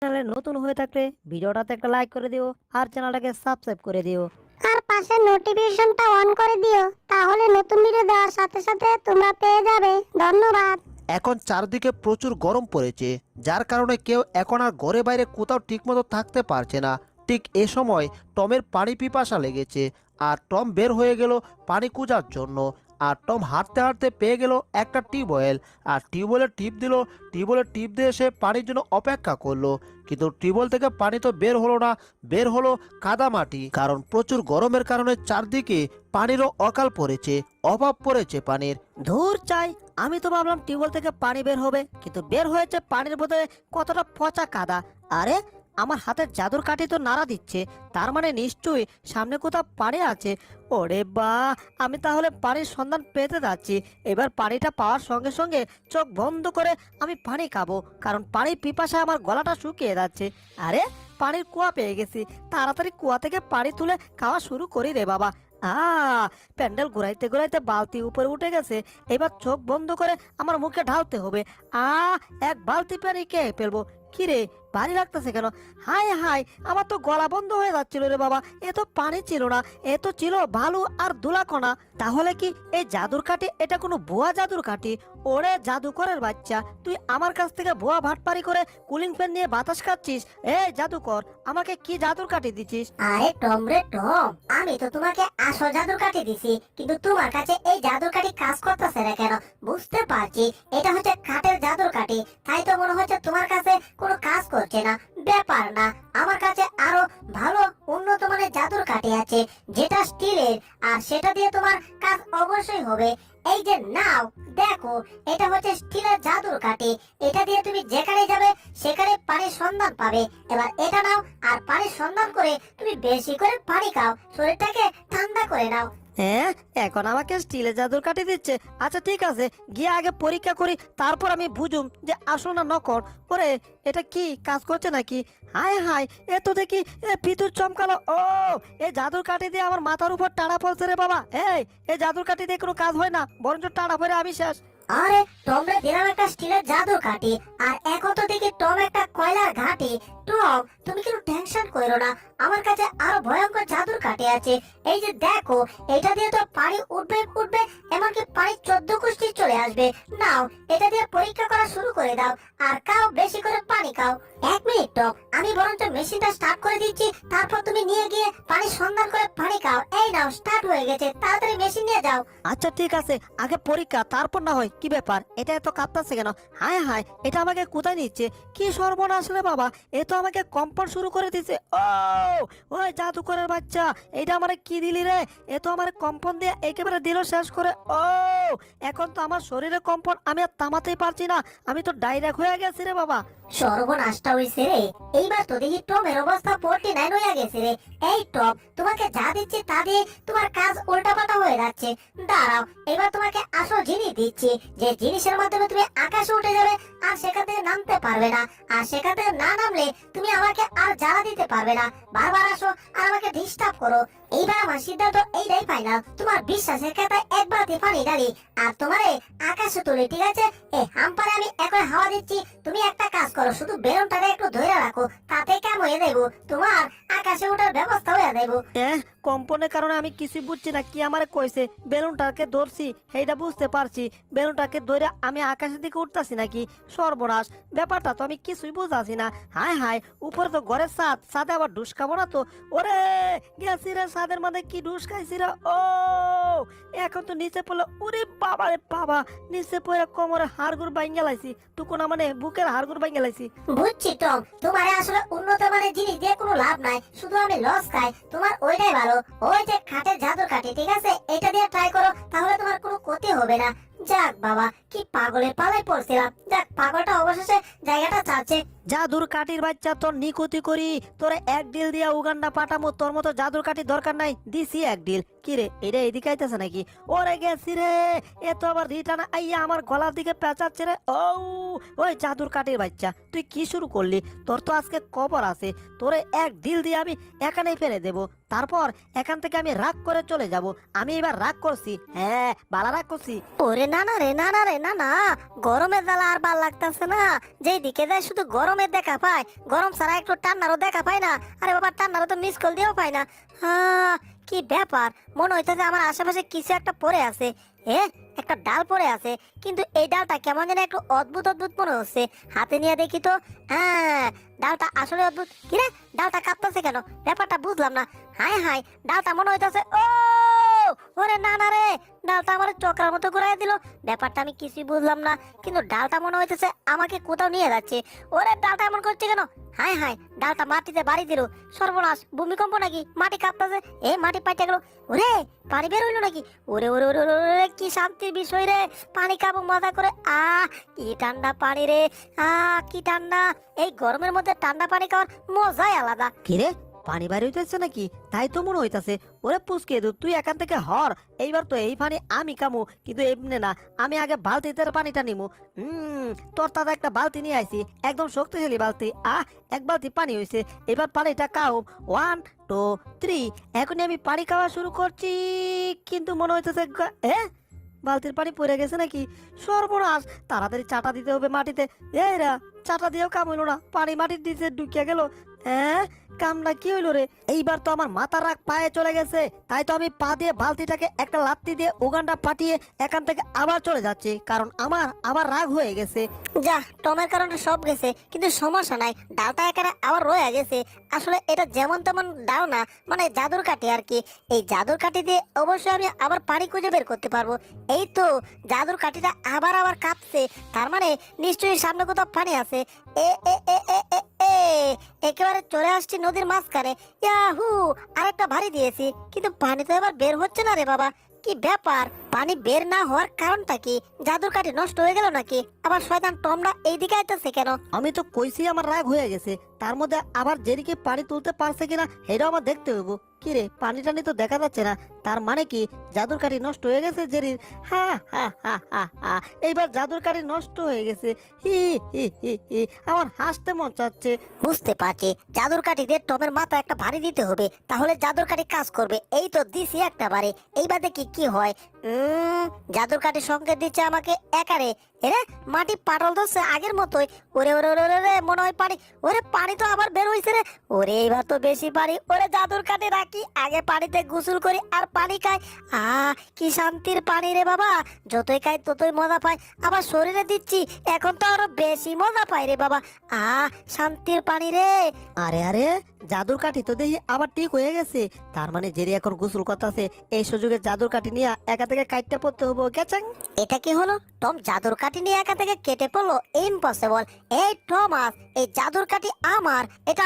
চ্যানেলে নতুন হয়ে থাকলে ভিডিওটাতে একটা লাইক করে দিও আর চ্যানেলটাকে সাবস্ক্রাইব করে দিও। আর পাশে নোটিফিকেশনটা অন করে দিও, তাহলে নতুন ভিডিও দেওয়ার সাথে সাথে তোমরা পেয়ে যাবে। ধন্যবাদ। এখন চারদিকে প্রচুর গরম পড়েছে, যার কারণে কেউ এখন আর ঘরে বাইরে কোথাও ঠিকমতো থাকতে পারছে না। ঠিক এ সময় টমের পানি পিপাসা লেগেছে, আর টম বের হয়ে গেল পানি খোঁজার জন্য। আর টম হাঁটতে হাঁটতে পেয়ে গেল একটা টিউবওয়েল, আর টিউবওয়েলে টিপ দিল। টিউবওয়েলের টিপ দিয়ে সে পানির জন্য অপেক্ষা করলো, কিন্তু টিউবওয়েল থেকে পানি তো বের হলো না, বের হলো কাদামাটি। কারণ প্রচুর গরমের কারণে চারদিকে পানিরও অকাল পড়েছে, অভাব পড়েছে পানির। ধুর চাই, আমি তো ভাবলাম টিউবওয়েল থেকে পানি বের হবে, কিন্তু বের হয়েছে পানির মধ্যে কতটা পচা কাদা। আরে আমার হাতের জাদুর কাঠি তো নাড়া দিচ্ছে, তার মানে নিশ্চয়ই সামনে কোথাও পানি আছে। ওরে বা, আমি তাহলে পানির সন্ধান পেতে যাচ্ছি। এবার পানিটা পাওয়ার সঙ্গে সঙ্গে চোখ বন্ধ করে আমি পানি খাবো, কারণ পানির পিপাসায় আমার গলাটা শুকিয়ে যাচ্ছে। আরে পানির কুয়া পেয়ে গেছি, তাড়াতাড়ি কুয়া থেকে পানি তুলে খাওয়া শুরু করি রে বাবা। প্যান্ডেল ঘুরাইতে ঘুরাইতে বালতি উপরে উঠে গেছে, এবার চোখ বন্ধ করে আমার মুখে ঢালতে হবে। এক বালতি পানি কে ফেলবো। কি রে, ভারী লাগতেছে কেন? হাই হাই, আমার তো গলা বন্ধ হয়ে যাচ্ছিল রে বাবা। এ তো পানি ছিল না, এ তো ছিল বালু আর ধুলাকণা। তাহলে কি এই জাদুর কাঠি এটা কোনো ভুয়া জাদুর কাঠি? ওরে জাদুকরের বাচ্চা, তুই আমার কাছ থেকে ভুয়া ভাটপারি করে কুলিং ফ্যান নিয়ে বাতাস খাচ্ছিস? এই জাদুকর, আমাকে কি জাদুর কাঠি দিচ্ছিস? আরে টম রে টম, আমি তো তোমাকে আসল জাদুর কাঠি দিছি, কিন্তু তোমার কাছে এই জাদুর কাঠি কাজ করতেছে না কেন? বুঝতে পারছি এটা হচ্ছে কাঠের জাদুর কাঠি, তাই তো মনে হচ্ছে তোমার কাছে কোনো কাজ করছে না। ব্যাপার না, আমার কাছে আরো ভালো উন্নত মানের জাদুর কাঠি আছে, যেটা স্টিলের, আর সেটা দিয়ে তোমার কাজ অবশ্যই হবে। এই যে নাও, দেখো, এটা হচ্ছে স্টিলের জাদুর কাঠি। এটা দিয়ে তুমি যেখানে যাবে সেখানে পানির সন্ধান পাবে। এবার এটা নাও, আর পানির সন্ধান করে তুমি বেশি করে পানি খাও, শরীরটাকে ঠান্ডা করে নাও। হ্যাঁ, এখন আমাকে স্টিলের জাদুর কাঠি দিচ্ছে। আচ্ছা ঠিক আছে, গিয়ে আগে পরীক্ষা করি, তারপর আমি বুঝুম যে আসল না নকল। ওরে, এটা কি কাজ করছে নাকি? হাই হাই, এ তো দেখি বিদ্যুৎ চমকালো। ও, এই জাদুর কাঠি দিয়ে আমার মাথার উপর টানা পড়ছে রে বাবা। এই জাদুর কাঠি দিয়ে কোনো কাজ হয় না, বরঞ্চ টানা পড়ে আমি শেষ। আরে টমরে দিলাম একটা স্টিলের জাদুর কাঠি, আর এখন তো দেখি টম একটা কয়লার ঘাটি। টম, তুমি কিন্তু টেনশন করো না, আমার কাছে আরো ভয়ঙ্কর জাদুর কাঠি আছে। এই যে দেখো, এটা দিয়ে তো পানি উঠবে উঠবে, এমনকি পানি 14 কুষ্টি চলে আসবে। নাও, এটা দিয়ে পরীক্ষা করা শুরু করে দাও, আর খাও, বেশি করে পানি খাও। 1 মিনিট টম, আমি বরঞ্চ মেশিনটা স্টার্ট করে দিচ্ছি, তারপর তুমি নিয়ে গিয়ে পানি সন্ধান করে পানি খাও। এই নাও, স্টার্ট হয়ে গেছে, তাড়াতাড়ি মেশিন নিয়ে যাও। আচ্ছা ঠিক আছে, আগে পরীক্ষা তারপর না হয়। কি ব্যাপার, এটা এত কাঁপতাছে কেন? হায় হায়, এটা আমাকে কোথায় নিচ্ছে? কি সর্বনাশ রে বাবা, এ তো আমাকে কম্পন শুরু করে দিছে। ও, ওই জাদুকরের বাচ্চা, এটা আমারে কি দিলি রে? এ তো আমার কম্পন দিয়ে একেবারে দিল শেষ করে। ও, এখন তো আমার শরীরে কম্পন, আমি আর থামাতেই পারছি না, আমি তো ডাইরেক্ট হয়ে গেছি রে বাবা। সর্বনাশটা হইছে রে, এইবার তো দেখি টমের অবস্থা 49 হয়ে গেছে রে। এই টম, তোমাকে যা দিচ্ছি তা দিয়ে তোমার কাজ উল্টাপাল্টা হয়ে যাচ্ছে। দাঁড়াও, এবার তোমাকে আসল জিনিস দিচ্ছি, যে জিনিসের মাধ্যমে তুমি আকাশে উঠে যাবে, আর সেখান থেকে নামতে পারবে না। আর সেখান থেকে না নামলে তুমি আমাকে আর জ্বালা দিতে পারবে না। বারবার আসো আর আমাকে ডিস্টার্ব করো। এইবার আমার সিদ্ধান্ত এইটাই ফাইনাল, তোমার বিশ্বাসের খাতায় একবার পানি ঢালি, আর তোমারে আকাশে তুলি, ঠিক আছে? হাম্পারে আমি এখন হাওয়া দিচ্ছি, তুমি একটা কাজ করো, শুধু বেলুনটাকে একটু ধরে রাখো, তাতে কেমন হয়ে দেবো, তোমার আকাশে ওঠার ব্যবস্থা হয়ে দেবো। কম্পনের কারণে আমি কিছুই বুঝছি না কি আমারে কইছে। বেলুনটাকে ধরছি, সেইটা বুঝতে পারছি, বেলুনটাকে ধরে আমি আকাশের দিকে উঠতাছি নাকি? সর্বনাশ, ব্যাপারটা তো আমি কিছুই বুঝাছি না। হায় হায়, উপরে তো ঘরের ছাদ, ছাদে আবার ডুস খাবো না তো? ওরে, গেছি রে ছাদের মধ্যে, কি ডুস খাইছি রে। ও, এখন তো নিচে পড়লো। ওরে বাবা রে বাবা, নিচে পড়ে কোমরে হাড়গুড় ভাঙে লাইছি, টুকুনা মানে বুকের হাড়গুড় ভাঙে লাইছি। বুঝছি টম, তোমার আসলে উন্নত মানের জিনিস দিয়ে কোনো লাভ নাই, শুধু আমি লস খাই। তোমার ওইটাই ভালো, ওই যে খাটের জাদুর কাঠি, ঠিক আছে? এটা দিয়ে ট্রাই করো, তাহলে তোমার কোনো ক্ষতি হবে না। যাক বাবা, কি পাগলের পালায় পড়ছিলাম। যাক, পাগলটা অবশেষে জায়গাটা চাচ্ছে। জাদুর কাঠির বাচ্চা, তোর নিকুতি করি, তোরে এক ডিল দিয়া উগান্ডা পাঠামো, তোর মতো জাদুর কাঠির দরকার নাই, দিছি এক ডিল। কি রে, এটা এদিকে আইতেছে নাকি? ওরে গেছি রে, এ তো আবার রিটার্ন আইয়া আমার গলার দিকে পেঁচাচ্ছে রে। ও ওই জাদুর কাঠির বাচ্চা, তুই কি শুরু করলি? তোর তো আজকে কবর আছে। তোরে এক ঢিল দিয়ে আমি এখানেই ফেলে দেব, তারপর এখান থেকে আমি রাগ করে চলে যাব। আমি এবার রাগ করছি, হ্যাঁ বালা রাগ করছি। ওরে না না রে, না না রে, না না, গরমের জ্বালা আর ভাল লাগতেছে না। যেই দিকে যায় শুধু গরমের দেখা পায়, গরম ছাড়া একটু ঠান্ডারও দেখা পায় না। আরে বাবা, ঠান্ডারও তো মিস কল দিয়েও পায় না। হ্যাঁ, কি ব্যাপার, মনে হইতেছে আমার আশেপাশে কিছু একটা পড়ে আছে। একটা ডাল পড়ে আছে, কিন্তু এই ডালটা কেমন যেন একটু অদ্ভুত অদ্ভুত মনে হচ্ছে। হাতে নিয়ে দেখি তো, হ্যাঁ, ডালটা আসলে অদ্ভুত। কিরে, ডালটা কাঁপতেছে কেন? ব্যাপারটা বুঝলাম না। হাই হাই, ডালটা মনে হইতেছে, ও ওরে না না রে, ডালটা আমার চক্রার মতো ঘুরাই দিল। ব্যাপারটা আমি কিছুই বুঝলাম না, কিন্তু ডালটা মনে হইতেছে আমাকে কোথাও নিয়ে যাচ্ছে। ওরে, ডালটা এমন করছে কেন? হাই হাই, ডালটা মাটিতে বাড়ি দিল। সর্বনাশ, ভূমিকম্প নাকি? মাটি কাঁপতেছে, মাটি পাইতে গেল। ওরে, পানি বের হইলো নাকি? ওরে ওরে ওরে ওরে ওরে, কি শান্তির বিষয় রে। পানি খাবো মজা করে। কি ঠান্ডা পানি রে, কি ঠান্ডা। এই গরমের মধ্যে ঠান্ডা পানি খাওয়ার মজাই আলাদা। কি রে, পানি বাইরে হইতেছে নাকি? তাই তো মনে হইতাছে। ওরে পুচকে দু, তুই এখান থেকে হর। এইবার তো এই পানি আমি কামু, কিন্তু এমনি না, আমি আগে বালতিতে পানিটা নিমু। তোর দাদা একটা বালতি নিয়ে আইছি, একদম শক্তিশালী বালতি। এক বালতি পানি হইছে, এবার পানিটা খাও। 1 2 3, এখনই আমি পানি খাওয়া শুরু করছি। কিন্তু মনে হইতেছে বালতির পানি পড়ে গেছে নাকি? সর্বনাশ, তাড়াতাড়ি চাটা দিতে হবে মাটিতে। এরা চাটা দিয়েও কাম হইলো না, পানি মাটির দিতে ঢুকিয়া গেল। কামটা কি হইলো রে? এইবার তো আমার মাথার রাগ পায়ে চলে গেছে। তাই তো আমি পা দিয়ে বালতিটাকে একটা লাত্তি দিয়ে উগানটা পাঠিয়ে এখান থেকে আবার চলে যাচ্ছি, কারণ আমার আবার রাগ হয়ে গেছে। যা, টমের কারণে সব গেছে, কিন্তু সমস্যা নাই, ডালটা এখানে আবার রয়ে গেছে। আসলে এটা যেমন তেমন ডাল না, মানে জাদুর কাঠি আর কি। এই জাদুর কাঠি দিয়ে অবশ্যই আমি আবার পানি খুঁজে বের করতে পারবো। এই তো, জাদুর কাঠিটা আবার আবার কাঁপছে, তার মানে নিশ্চয়ই সামনে কোথাও পানি আছে। এ এ এ এ এ এ একেবারে চলে আসছি নদীর মাঝখানে। ইয়াহু, আরেকটা ভারী দিয়েছি, কিন্তু পানি তো এবার বের হচ্ছে না রে বাবা। কি ব্যাপার, পানি বের না হওয়ার কারণটা কি? জাদুর কাঠি নষ্ট হয়ে গেল নাকি? আবার শয়তান টমরা এইদিকে আইতেছে কেন? আমি তো কইছি আমার রাগ হয়ে গেছে, তার মধ্যে আবার জেরিকে পানি তুলতে পারছে কিনা এটাও আমার দেখতে হইব। কি রে, পানি টানি তো দেখা যাচ্ছে না, তার মানে কি জাদুর কাঠি নষ্ট হয়ে গেছে জেরির? হা হা হা হা হা, এইবার জাদুর কাঠি নষ্ট হয়ে গেছে। হি হি হি হি, আমার হাসতে মন চাচ্ছে। বুঝতে পারছি, জাদুর কাঠি দিয়ে টমের মাথা একটা ভারী দিতে হবে, তাহলে জাদুর কাঠি কাজ করবে। এই তো দিছি একটা বাড়ি, এইবার দেখি কি হয়। জাদুর কাঠি সংকেত দিচ্ছে আমাকে একারে। মাটি পাটল ধরছে আগের মতোই। ওরে ওরে ওরে ওরে, মনে হয় পানি। ওরে, পানি তো আবার বের হইছে রে। ওরে, এইবার তো বেশি পানি। ওরে, জাদুর কাঠি রাখি, আগে পানিতে গোসল করি আর পানি খাই। কি শান্তির পানি রে বাবা, যতই খাই ততই মজা পাই। আবার শরীরে দিচ্ছি, এখন তো আরো বেশি মজা পাই রে বাবা। শান্তির পানি রে। আরে আরে, জাদুর কাঠি তো দেখি আবার ঠিক হয়ে গেছে। তার মানে জেরি এখন গোসল করতেছে, এই সুযোগে জাদুর কাঠি নিয়ে একা থেকে কাটতে পড়তে হবো। গেছাং, এটা কি হলো? টম জাদুর কাঠি নিয়ে একা থেকে কেটে পড়লো? ইম্পসিবল। এই টমাস, এই জাদুর কাঠি আমার, এটা